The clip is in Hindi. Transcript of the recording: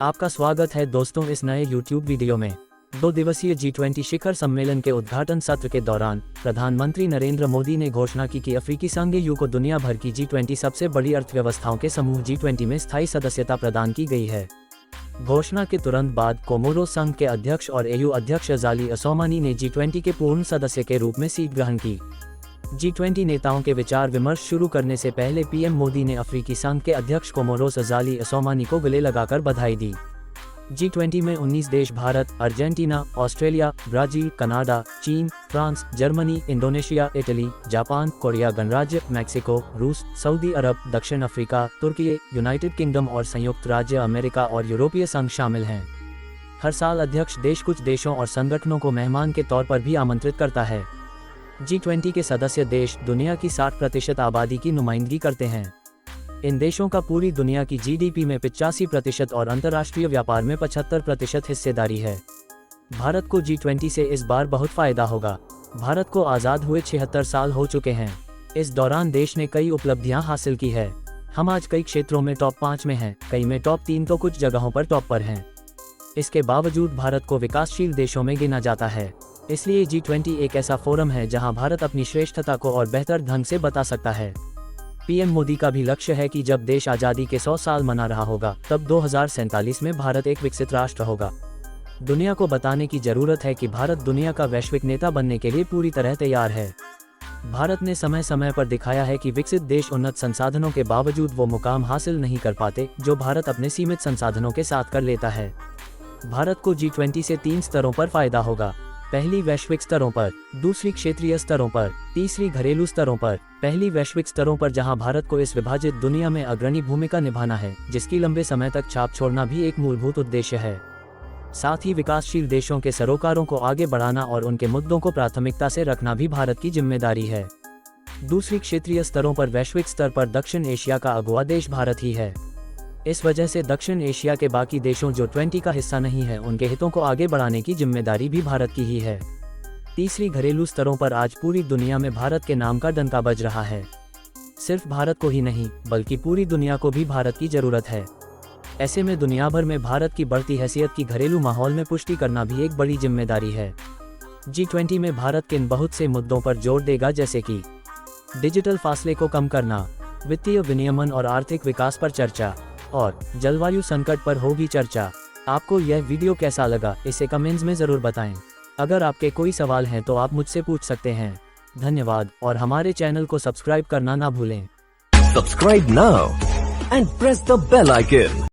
आपका स्वागत है दोस्तों इस नए YouTube वीडियो में। 2 दिवसीय G20 शिखर सम्मेलन के उद्घाटन सत्र के दौरान प्रधानमंत्री नरेंद्र मोदी ने घोषणा की कि अफ्रीकी संघ EU को दुनिया भर की G20 सबसे बड़ी अर्थव्यवस्थाओं के समूह G20 में स्थायी सदस्यता प्रदान की गई है। घोषणा के तुरंत बाद कोमोरोस संघ के अध्यक्ष और EU अध्यक्ष अज़ाली असौमानी ने G20 के पूर्ण सदस्य के रूप में सीट ग्रहण की। G20 नेताओं के विचार विमर्श शुरू करने से पहले पीएम मोदी ने अफ्रीकी संघ के अध्यक्ष कोमोरोस अज़ाली असौमानी को गले लगाकर बधाई दी। G20 में 19 देश Bharat, Argentina, Australia, Brazil, Canada, चीन, France, Germany, Indonesia, Italy, Japan, Korea गणराज्य, मैक्सिको, रूस, सऊदी अरब, दक्षिण अफ्रीका, तुर्की, यूनाइटेड किंगडम और संयुक्त राज्य अमेरिका और यूरोपीय संघ शामिल हैं। हर साल अध्यक्ष देश कुछ देशों और संगठनों को मेहमान के तौर पर भी आमंत्रित करता है। G20 के सदस्य देश दुनिया की 60% आबादी की नुमाइंदगी करते हैं। इन देशों का पूरी दुनिया की GDP में 85% और अंतर्राष्ट्रीय व्यापार में 75% हिस्सेदारी है। भारत को G20 से इस बार बहुत फायदा होगा। भारत को आज़ाद हुए 76 साल हो चुके हैं। इस दौरान देश ने कई उपलब्धियां हासिल की है। हम आज कई क्षेत्रों में टॉप 5 में हैं, कई में टॉप 3 तो कुछ जगहों पर टॉप पर हैं। इसके बावजूद भारत को विकासशील देशों में गिना जाता है। इसलिए G20 एक ऐसा फोरम है जहां भारत अपनी श्रेष्ठता को और बेहतर ढंग से बता सकता है। पीएम मोदी का भी लक्ष्य है कि जब देश आज़ादी के 100 साल मना रहा होगा तब 2047 में भारत एक विकसित राष्ट्र होगा। दुनिया को बताने की जरूरत है कि भारत दुनिया का वैश्विक नेता बनने के लिए पूरी तरह तैयार है। भारत ने समय समय पर दिखाया है कि विकसित देश उन्नत संसाधनों के बावजूद वो मुकाम हासिल नहीं कर पाते जो भारत अपने सीमित संसाधनों के साथ कर लेता है। भारत को G20 से 3 स्तरों पर फायदा होगा। पहली वैश्विक स्तरों पर, दूसरी क्षेत्रीय स्तरों पर, तीसरी घरेलू स्तरों पर। पहली वैश्विक स्तरों पर जहां भारत को इस विभाजित दुनिया में अग्रणी भूमिका निभाना है, जिसकी लंबे समय तक छाप छोड़ना भी एक मूलभूत उद्देश्य है। साथ ही विकासशील देशों के सरोकारों को आगे बढ़ाना और उनके मुद्दों को प्राथमिकता से रखना भी भारत की जिम्मेदारी है। दूसरी क्षेत्रीय स्तरों पर वैश्विक स्तर पर दक्षिण एशिया का अगुवा देश भारत ही है। इस वजह से दक्षिण एशिया के बाकी देशों जो 20 का हिस्सा नहीं है, उनके हितों को आगे बढ़ाने की जिम्मेदारी भी भारत की ही है। तीसरी घरेलू स्तरों पर आज पूरी दुनिया में भारत के नाम का डंका बज रहा है। सिर्फ भारत को ही नहीं बल्कि पूरी दुनिया को भी भारत की जरूरत है। ऐसे में दुनिया भर में भारत की बढ़ती हैसियत की घरेलू माहौल में पुष्टि करना भी एक बड़ी जिम्मेदारी है। G20 में भारत किन बहुत से मुद्दों पर जोर देगा, जैसे कि डिजिटल फासले को कम करना, वित्तीय विनियमन और आर्थिक विकास पर चर्चा और जलवायु संकट पर होगी चर्चा। आपको यह वीडियो कैसा लगा इसे कमेंट्स में जरूर बताएं। अगर आपके कोई सवाल हैं तो आप मुझसे पूछ सकते हैं। धन्यवाद और हमारे चैनल को सब्सक्राइब करना ना भूलें। Subscribe now and press the bell icon.